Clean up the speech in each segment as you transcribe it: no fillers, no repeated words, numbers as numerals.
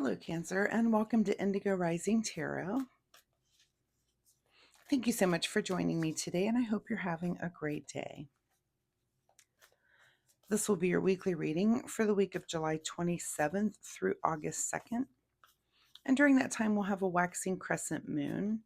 Hello, Cancer, and welcome to Indigo Rising Tarot. Thank you so much for joining me today, and I hope you're having a great day. This will be your weekly reading for the week of July 27th through August 2nd. And during that time, we'll have a waxing crescent moon.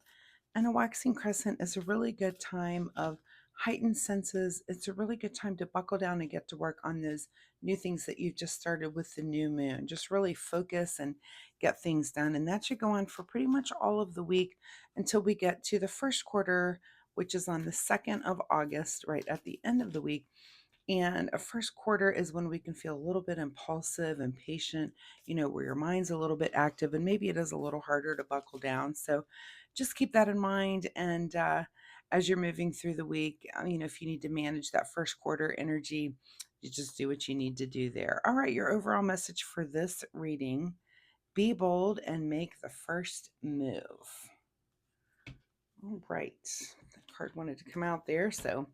And a waxing crescent is a really good time of heightened senses. It's a really good time to buckle down and get to work on those new things that you've just started with the new moon. Just really focus and get things done. And that should go on for pretty much all of the week until we get to the first quarter, which is on the 2nd of August, right at the end of the week. And a first quarter is when we can feel a little bit impulsive, impatient, where your mind's a little bit active and maybe it is a little harder to buckle down. So just keep that in mind. And as you're moving through the week, if you need to manage that first quarter energy, you just do what you need to do there. All right, your overall message for this reading: be bold and make the first move. All right, the card wanted to come out there, so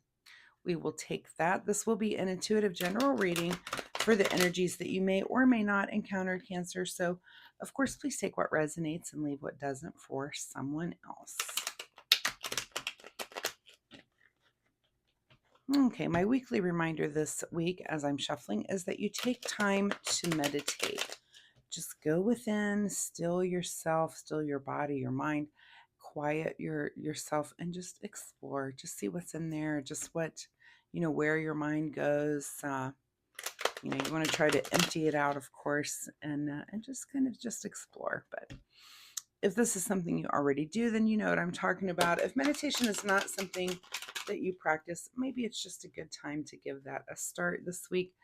we will take that. This will be an intuitive general reading for the energies that you may or may not encounter, Cancer. So, of course, please take what resonates and leave what doesn't for someone else. Okay, my weekly reminder this week as I'm shuffling is that you take time to meditate. Just go within, still yourself, still your body, your mind, quiet yourself, and just explore. Just see what's in there, just what, where your mind goes. You want to try to empty it out, of course, and just kind of just explore. But if this is something you already do, then you know what I'm talking about. If meditation is not something that you practice, maybe it's just a good time to give that a start this week.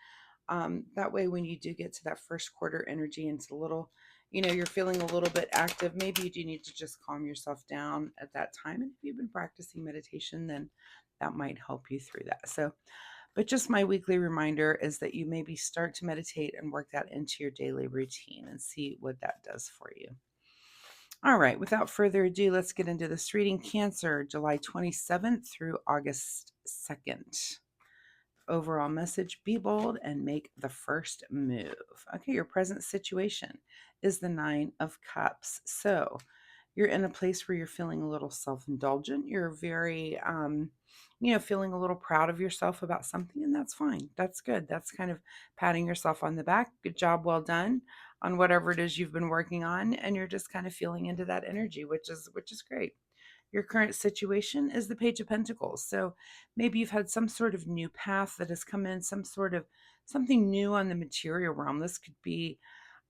That way, when you do get to that first quarter energy and it's a little, you're feeling a little bit active, maybe you do need to just calm yourself down at that time. And if you've been practicing meditation, then that might help you through that. So, but just my weekly reminder is that you maybe start to meditate and work that into your daily routine and see what that does for you. All right, without further ado, let's get into this reading. Cancer, July 27th through August 2nd. Overall message: be bold and make the first move. Okay, your present situation is the 9 of Cups. So you're in a place where you're feeling a little self-indulgent. You're very, feeling a little proud of yourself about something, and that's fine. That's good. That's kind of patting yourself on the back. Good job, well done on whatever it is you've been working on, and you're just kind of feeling into that energy, which is great. Your current situation is the Page of Pentacles. So maybe you've had some sort of new path that has come in, some sort of something new on the material realm. This could be,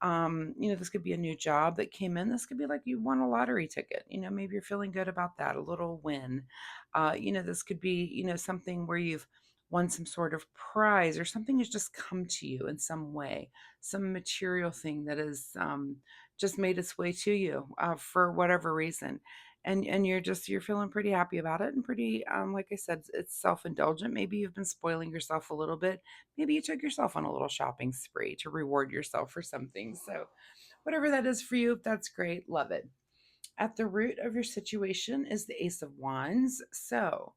this could be a new job that came in. This could be like you won a lottery ticket. Maybe you're feeling good about that, a little win. This could be, something where you've won some sort of prize or something has just come to you in some way, some material thing that has just made its way to you for whatever reason. And you're feeling pretty happy about it and pretty, like I said, it's self-indulgent. Maybe you've been spoiling yourself a little bit. Maybe you took yourself on a little shopping spree to reward yourself for something. So whatever that is for you, that's great. Love it. At the root of your situation is the Ace of Wands. So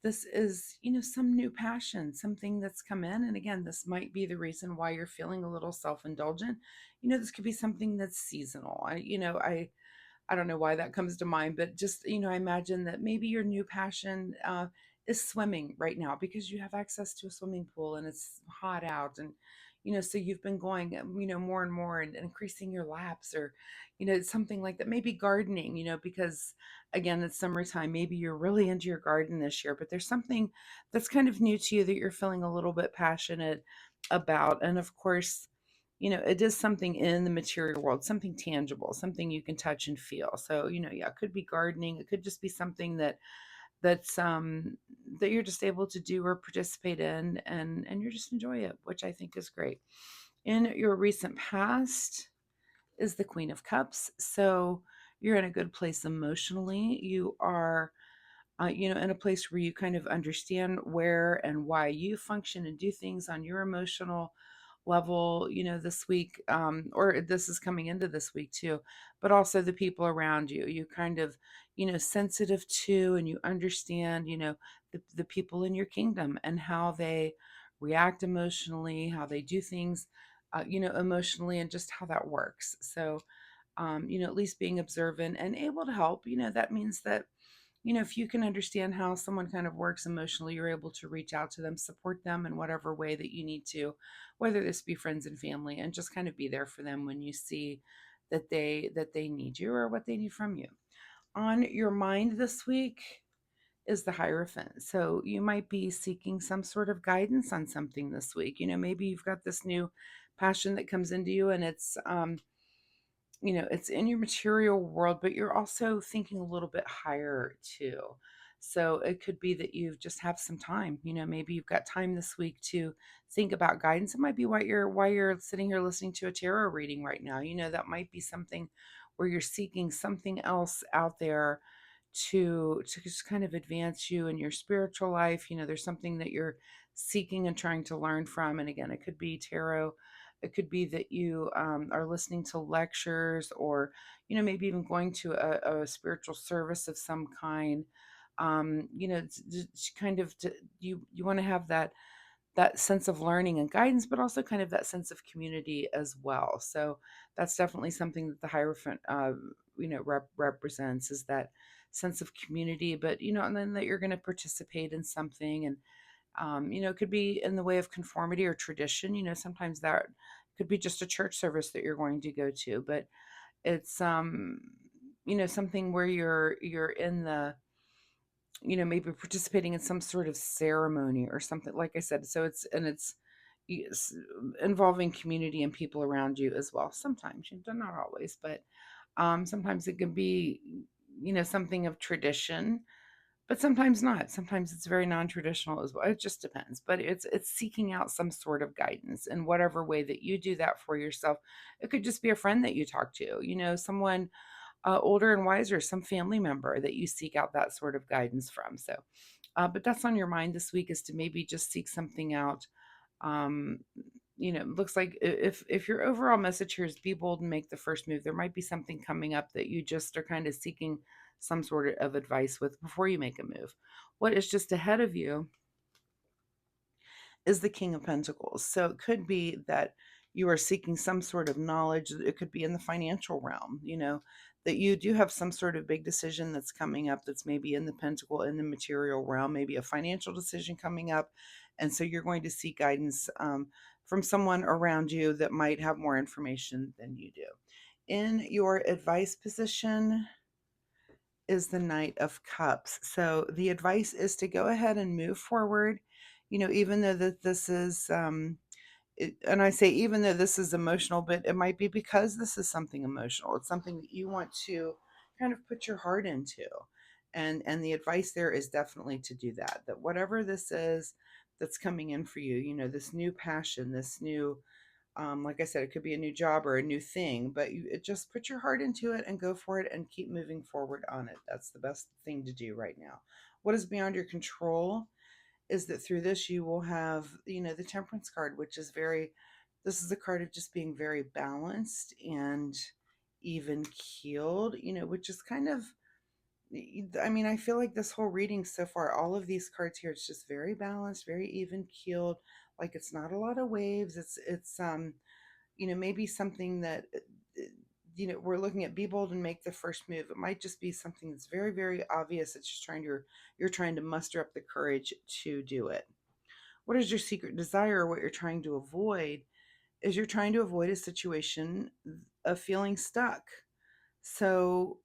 this is, some new passion, something that's come in. And again, this might be the reason why you're feeling a little self-indulgent. This could be something that's seasonal. I don't know why that comes to mind, but just, I imagine that maybe your new passion is swimming right now because you have access to a swimming pool and it's hot out. And, so you've been going, more and more and increasing your laps or, something like that. Maybe gardening, because again, it's summertime. Maybe you're really into your garden this year, but there's something that's kind of new to you that you're feeling a little bit passionate about. And of course, it is something in the material world, something tangible, something you can touch and feel. So, yeah, it could be gardening. It could just be something that you're just able to do or participate in and you just enjoy it, which I think is great. In your recent past is the Queen of Cups. So you're in a good place emotionally. You are in a place where you kind of understand where and why you function and do things on your emotional level, this week, or this is coming into this week too, but also the people around you, you kind of, sensitive to, and you understand, the people in your kingdom and how they react emotionally, how they do things, emotionally, and just how that works. So, at least being observant and able to help, that means that, if you can understand how someone kind of works emotionally, you're able to reach out to them, support them in whatever way that you need to, whether this be friends and family, and just kind of be there for them when you see that they need you or what they need from you. On your mind this week is the Hierophant. So you might be seeking some sort of guidance on something this week. Maybe you've got this new passion that comes into you, and it's in your material world, but you're also thinking a little bit higher too. So it could be that you just have some time. Maybe you've got time this week to think about guidance. It might be why you're sitting here listening to a tarot reading right now. That might be something where you're seeking something else out there to just kind of advance you in your spiritual life. There's something that you're seeking and trying to learn from. And again, it could be tarot. It could be that you are listening to lectures, or maybe even going to a spiritual service of some kind. It's kind of you want to have that sense of learning and guidance, but also kind of that sense of community as well. So that's definitely something that the Hierophant, represents, is that sense of community, but, and then that you're going to participate in something. And, it could be in the way of conformity or tradition. Sometimes that could be just a church service that you're going to go to, but it's, something where you're in the, maybe participating in some sort of ceremony or something, like I said. So it's yes, involving community and people around you as well. Sometimes, not always, but sometimes it can be, something of tradition, but sometimes not. Sometimes it's very non-traditional as well. It just depends. But it's seeking out some sort of guidance in whatever way that you do that for yourself. It could just be a friend that you talk to, someone older and wiser, some family member that you seek out that sort of guidance from. So, but that's on your mind this week, is to maybe just seek something out. Um, looks like if your overall message here is be bold and make the first move, there might be something coming up that you just are kind of seeking some sort of advice with before you make a move. What is just ahead of you is the King of Pentacles. So it could be that you are seeking some sort of knowledge. It could be in the financial realm, that you do have some sort of big decision that's coming up, that's maybe in the pentacle, in the material realm, maybe a financial decision coming up. And so you're going to seek guidance from someone around you that might have more information than you do. In your advice position is the Knight of Cups. So the advice is to go ahead and move forward, even though that this is, and I say even though this is emotional, but it might be because this is something emotional. It's something that you want to kind of put your heart into. And the advice there is definitely to do that. That whatever this is that's coming in for you, this new passion, this new, like I said, it could be a new job or a new thing, but just put your heart into it and go for it and keep moving forward on it. That's the best thing to do right now. What is beyond your control is that through this you will have, the Temperance card, which is this is a card of just being very balanced and even keeled, which is kind of, I mean, I feel like this whole reading so far, all of these cards here, it's just very balanced, very even keeled. Like, it's not a lot of waves. It's maybe something that, we're looking at be bold and make the first move. It might just be something that's very, very obvious. It's just you're trying to muster up the courage to do it. What is your secret desire, or what you're trying to avoid? Is you're trying to avoid a situation of feeling stuck. So,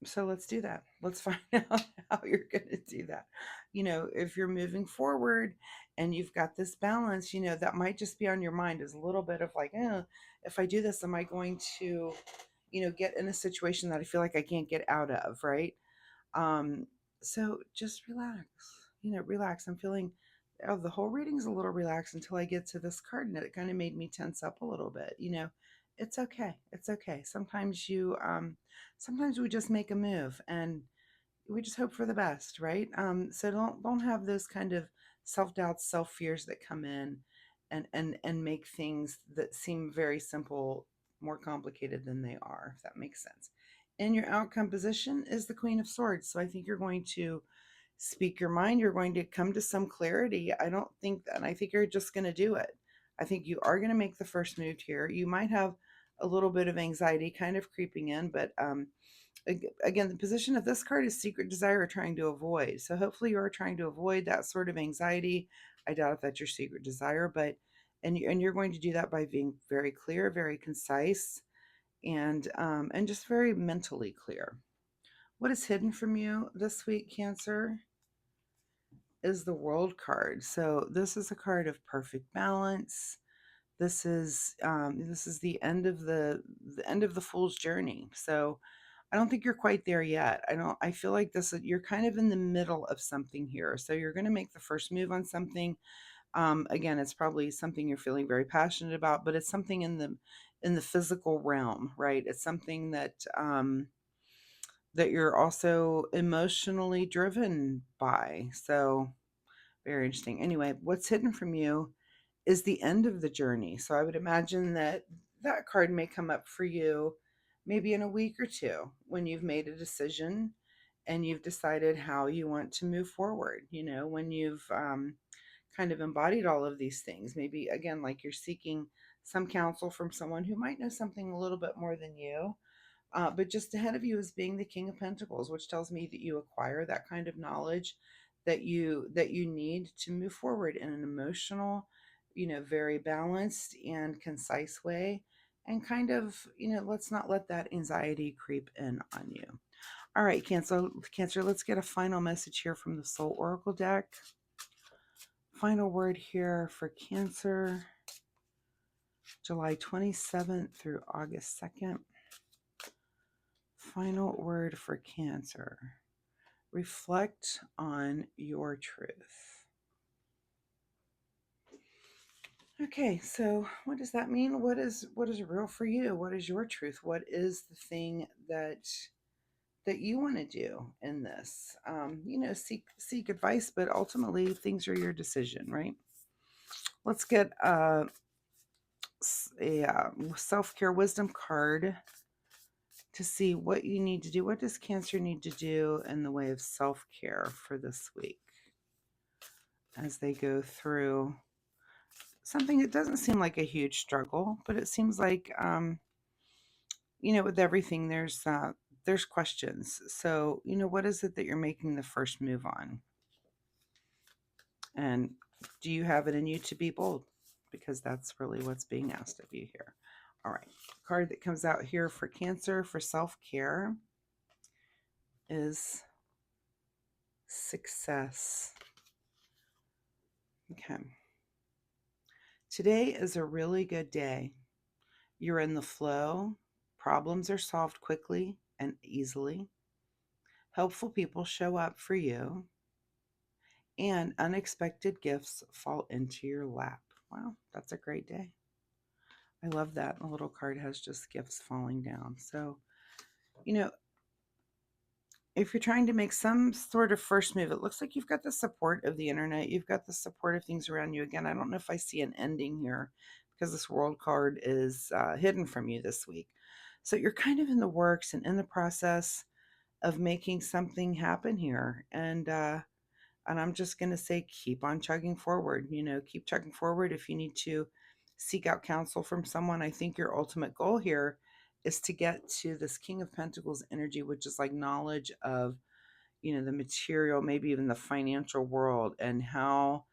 so let's do that. Let's find out how you're going to do that. If you're moving forward and you've got this balance, that might just be on your mind, is a little bit of like, if I do this, am I going to, get in a situation that I feel like I can't get out of, right? Um, so just relax, relax. I'm feeling, the whole reading's a little relaxed until I get to this card, and it kind of made me tense up a little bit. It's okay. It's okay. Sometimes we just make a move and we just hope for the best, right? So don't have those kind of self-doubts, self-fears that come in and make things that seem very simple more complicated than they are, if that makes sense. In your outcome position is the Queen of Swords. So I think you're going to speak your mind. You're going to come to some clarity. I don't think that, I think you're just going to do it. I think you are going to make the first move here. You might have a little bit of anxiety kind of creeping in, but again, the position of this card is secret desire or trying to avoid. So hopefully you are trying to avoid that sort of anxiety. I doubt if that's your secret desire, but and you're going to do that by being very clear, very concise, and just very mentally clear. What is hidden from you this week, Cancer, is the World card. So this is a card of perfect balance. This is the end of the end of the fool's journey. So I don't think you're quite there yet. I feel like you're kind of in the middle of something here. So you're going to make the first move on something. Again, it's probably something you're feeling very passionate about, but it's something in the physical realm, right? It's something that you're also emotionally driven by. So very interesting. Anyway, what's hidden from you is the end of the journey. So I would imagine that that card may come up for you maybe in a week or two when you've made a decision and you've decided how you want to move forward. When you've kind of embodied all of these things, maybe again, like you're seeking some counsel from someone who might know something a little bit more than you. But just ahead of you is being the King of Pentacles, which tells me that you acquire that kind of knowledge that you need to move forward in an emotional, very balanced and concise way. And kind of, let's not let that anxiety creep in on you. All right, Cancer, let's get a final message here from the Soul Oracle deck. Final word here for Cancer, July 27th through August 2nd. Final word for Cancer. Reflect on your truth. Okay, so what does that mean? What is real for you? What is your truth? What is the thing that you want to do in this? Seek advice, but ultimately things are your decision, right? Let's get a self-care wisdom card to see what you need to do. What does Cancer need to do in the way of self-care for this week as they go through something that doesn't seem like a huge struggle, but it seems like, with everything, there's questions. So, what is it that you're making the first move on? And do you have it in you to be bold? Because that's really what's being asked of you here. All right. The card that comes out here for Cancer for self-care is success. Okay. Today is a really good day. You're in the flow. Problems are solved quickly and easily. Helpful people show up for you. And unexpected gifts fall into your lap. Wow, that's a great day. I love that. The little card has just gifts falling down. So, if you're trying to make some sort of first move, it looks like you've got the support of the internet. You've got the support of things around you. Again, I don't know if I see an ending here because this world card is hidden from you this week. So you're kind of in the works and in the process of making something happen here. And I'm just going to say, keep on chugging forward. Keep chugging forward. If you need to seek out counsel from someone, I think your ultimate goal here is to get to this King of Pentacles energy, which is like knowledge of, the material, maybe even the financial world, and how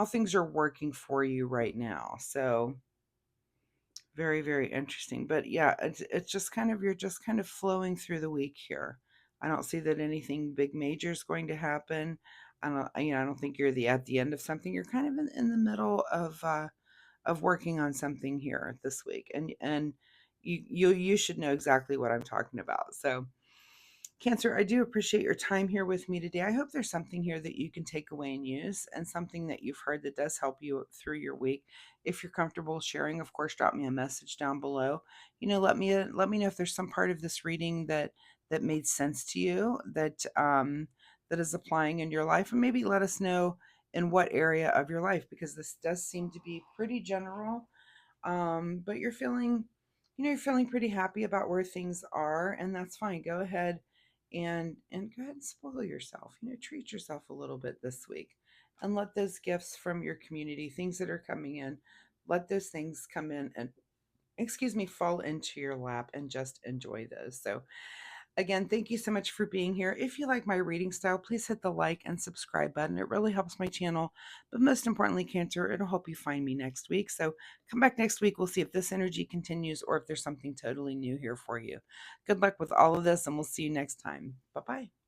things are working for you right now. So very, very interesting. But yeah, it's just kind of, you're just kind of flowing through the week here. I don't see that anything big major is going to happen. I don't think you're at the end of something. You're kind of in the middle of working on something here this week. And you should know exactly what I'm talking about. So Cancer, I do appreciate your time here with me today. I hope there's something here that you can take away and use, and something that you've heard that does help you through your week. If you're comfortable sharing, of course, drop me a message down below. Let me know if there's some part of this reading that made sense to you, that is applying in your life, and maybe let us know in what area of your life, because this does seem to be pretty general. But you're feeling pretty happy about where things are, and that's fine. Go ahead and go ahead and spoil yourself. Treat yourself a little bit this week, and let those gifts from your community, things that are coming in, let those things come in and, excuse me, fall into your lap and just enjoy those. So, again, thank you so much for being here. If you like my reading style, please hit the like and subscribe button. It really helps my channel. But most importantly, Cancer, it'll help you find me next week. So come back next week. We'll see if this energy continues or if there's something totally new here for you. Good luck with all of this, and we'll see you next time. Bye bye.